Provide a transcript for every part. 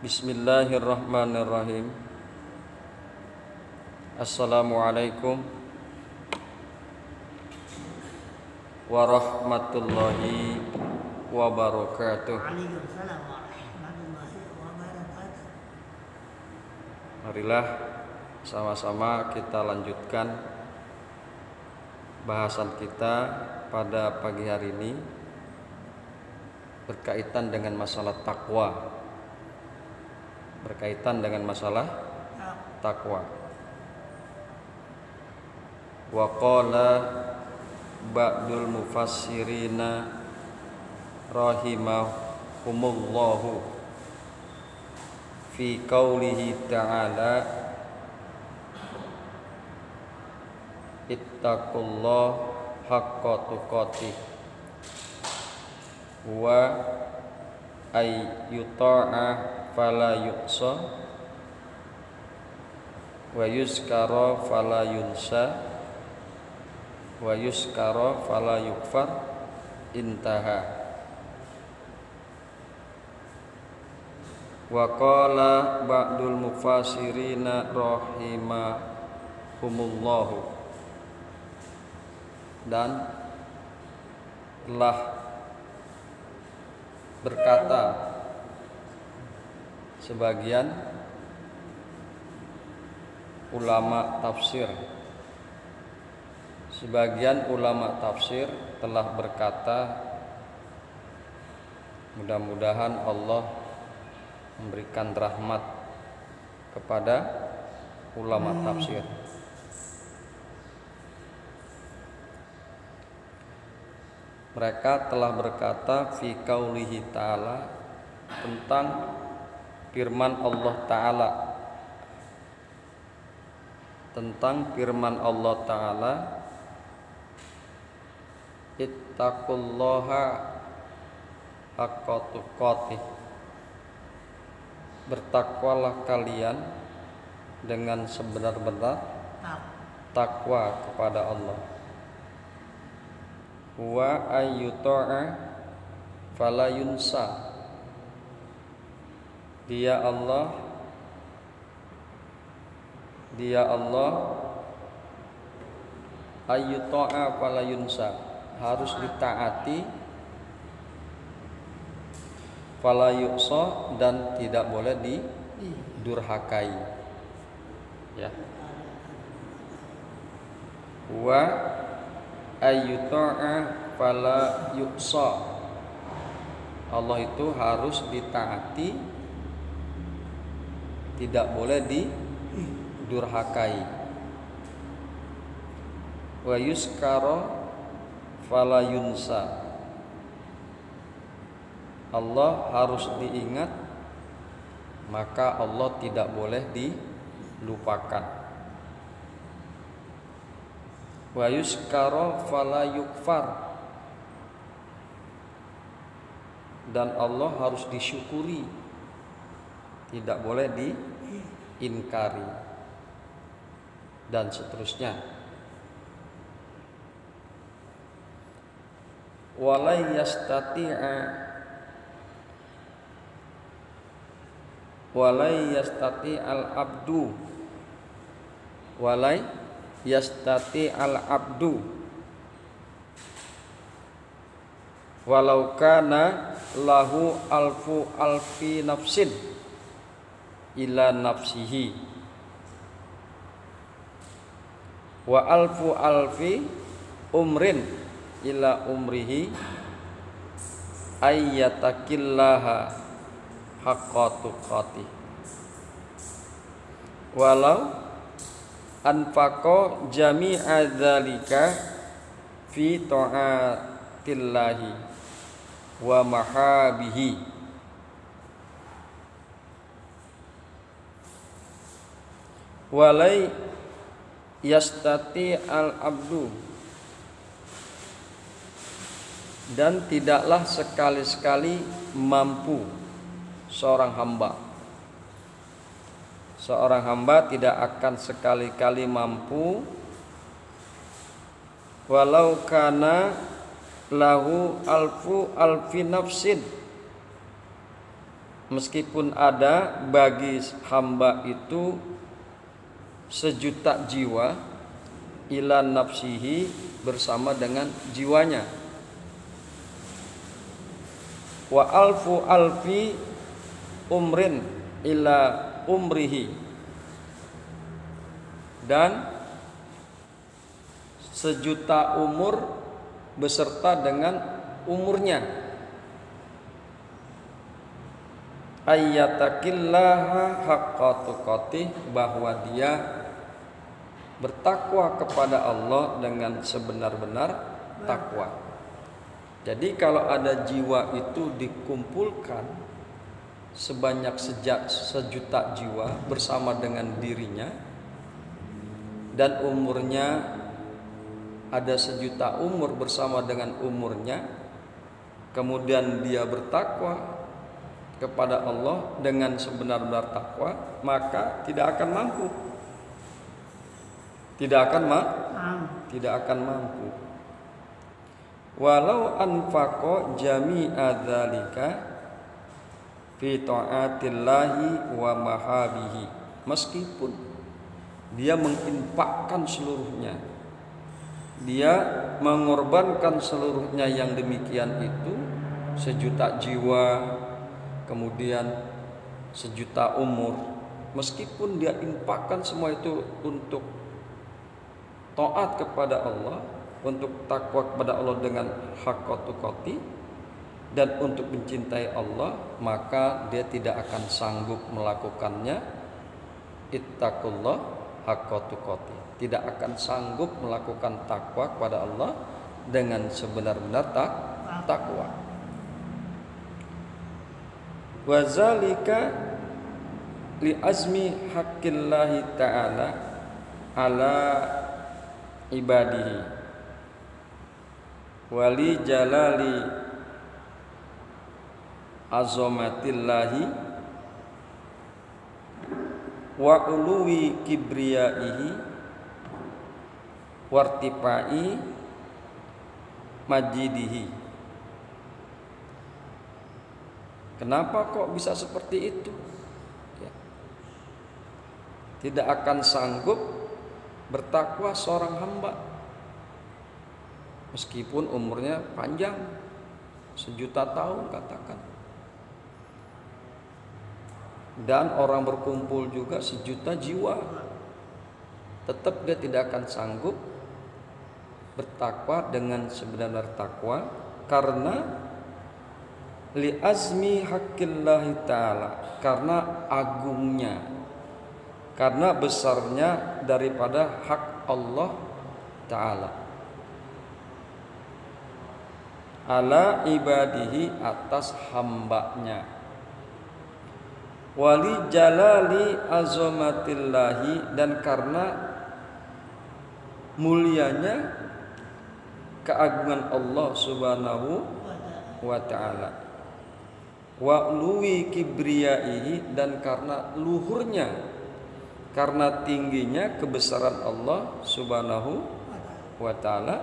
Bismillahirrahmanirrahim. Assalamualaikum warahmatullahi wabarakatuh. Waalaikumsalam warahmatullahi wabarakatuh. Marilah sama-sama kita lanjutkan bahasan kita pada pagi hari ini berkaitan dengan masalah takwa. Wa qala ba'dul mufassirina rahimahumullahu fi qaulihi ta'ala ittaqullaha haqqa tuqatih wa ay yuta'a fala yuqsa wa yuzkara fala yunsa wa yuzkara fala yukfar intaha. Wa qala ba'dul mufassirina rahimahumullahu, dan telah berkata sebagian ulama tafsir. Sebagian ulama tafsir telah berkata, mudah-mudahan Allah memberikan rahmat kepada ulama tafsir. Mereka telah berkata fi qaulihi ta'ala, tentang firman Allah Ta'ala, ittaqullaha haqqa tuqatih, bertakwalah kalian dengan sebenar-benar takwa kepada Allah. Wa ayyuta'a fala yunsa, Dia Allah ayyuta'a fala yunsa, harus ditaati, fala yuqsa, dan tidak boleh didurhakai, ya. Wa ayyuta'a fala yuqsa, Allah itu harus ditaati, tidak boleh didurhakai. Wa yuzkara fala yunsa, Allah harus diingat, maka Allah tidak boleh dilupakan. Wa yuzkara fala yukfar, dan Allah harus disyukuri, tidak boleh diingkari, dan seterusnya. Walai yastati al abdu walau kana lahu alfi nafsin ila nafsihi wa alfi umrin ila umrihi ayyatakillaha haqqa tuqatih walau anfaqa jami'a dzalika fi ta'atillahi wa mahabihi. Walai yastati al abdu, dan tidaklah sekali-sekali mampu seorang hamba tidak akan sekali-kali mampu walau kana lahu alfi nafsin meskipun ada bagi hamba itu 1.000.000 jiwa, ila nafsihi, bersama dengan jiwanya, wa alfu alfi umrin ila umrihi, dan 1.000.000 umur beserta dengan umurnya. Ayyatakillaha haqqa tuqatih, bahwa dia bertakwa kepada Allah dengan sebenar-benar takwa. Jadi kalau ada jiwa itu dikumpulkan sebanyak 1.000.000 jiwa bersama dengan dirinya, dan umurnya ada 1.000.000 umur bersama dengan umurnya, kemudian dia bertakwa kepada Allah dengan sebenar-benar takwa, maka tidak akan mampu. Tidak akan mampu. Walau anfaqa jami'a dzalika fi ta'atillahi wa mahabihi, meskipun dia menginfakkan seluruhnya, dia mengorbankan seluruhnya yang demikian itu, 1.000.000 jiwa, kemudian 1.000.000 umur, meskipun dia infakkan semua itu untuk taat kepada Allah, untuk takwa kepada Allah dengan haqqa tuqati, dan untuk mencintai Allah, maka dia tidak akan sanggup melakukannya. Ittaqullah haqqa tuqati, tidak akan sanggup melakukan takwa kepada Allah dengan sebenar-benar takwa. Wa zalika li azmi haqqillahi ta'ala ala ibadihi wali jalali azamatillahi wa uluwi kibriyaihi wartifai majidihi. Kenapa kok bisa seperti itu? Ya. Tidak akan sanggup bertakwa seorang hamba meskipun umurnya panjang, 1.000.000 tahun katakan, dan orang berkumpul juga 1.000.000 jiwa, tetap dia tidak akan sanggup bertakwa dengan sebenar takwa, karena li azmi haqqillahi ta'ala, karena agungnya, karena besarnya daripada hak Allah Ta'ala ala ibadihi, atas hambanya, wali jalali azamatillahi, dan karena mulianya keagungan Allah Subhanahu wa Ta'ala, wa luwi kibriyaihi, dan karena luhurnya, karena tingginya kebesaran Allah Subhanahu wa Ta'ala,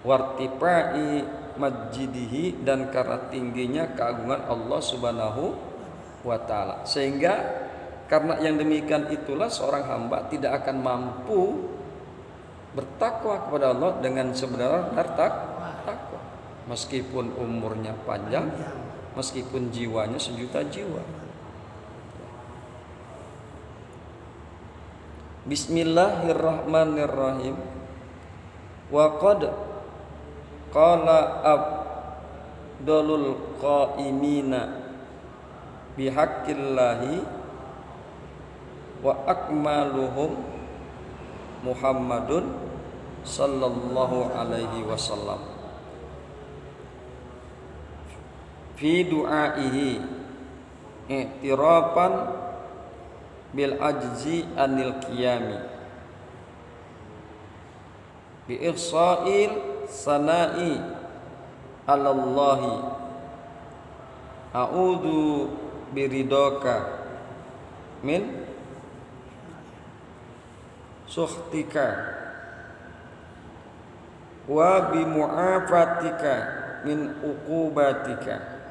wartifai majidihi, dan karena tingginya keagungan Allah Subhanahu wa Ta'ala. Sehingga karena yang demikian itulah seorang hamba tidak akan mampu bertakwa kepada Allah dengan sebenar-benar takwa, meskipun umurnya panjang, meskipun jiwanya 1.000.000 jiwa. Bismillahirrahmanirrahim. Wa qad qala abdulul qaimina bihaqqillahi wa akmaluhum Muhammadun sallallahu alaihi wasallam fi du'aihi i'tirafan bil ajzi anil qiyami bi ihsa'il sana'i alallahi a'udzu biridaka min sukhtika wa bimu'afatika min uqubatika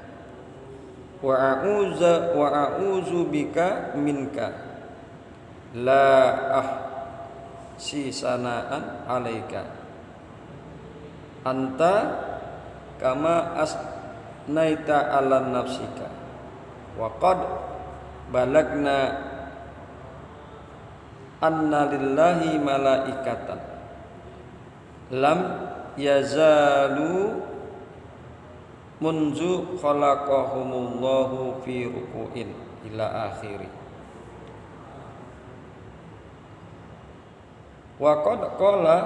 wa a'udzu bika minka la ahsi sanaan 'alaika anta kama asnaita 'ala nafsika wa qad balagna anna lillahi malaikatan lam yazalu munzu khalaqahumullahu fi ruku'in ila akhiri. Wa qad qala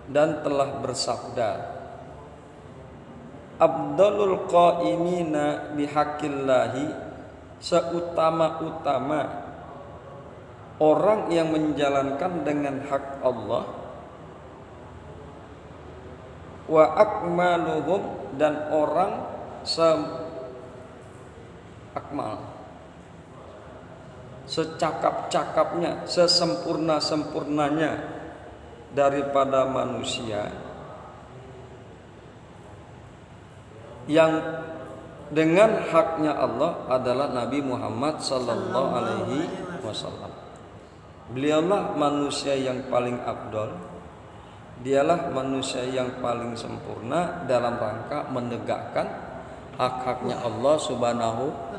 dan telah bersabda Abdalul qaimina bihaqqillahi seutama-utama orang yang menjalankan dengan hak Allah wa akmaluhum dan orang akmal secakap-cakapnya sesempurna-sempurnanya daripada manusia yang dengan haknya Allah adalah Nabi Muhammad sallallahu alaihi wasallam. Beliaulah manusia yang paling afdal. Dialah manusia yang paling sempurna dalam rangka menegakkan hak-haknya Allah Subhanahu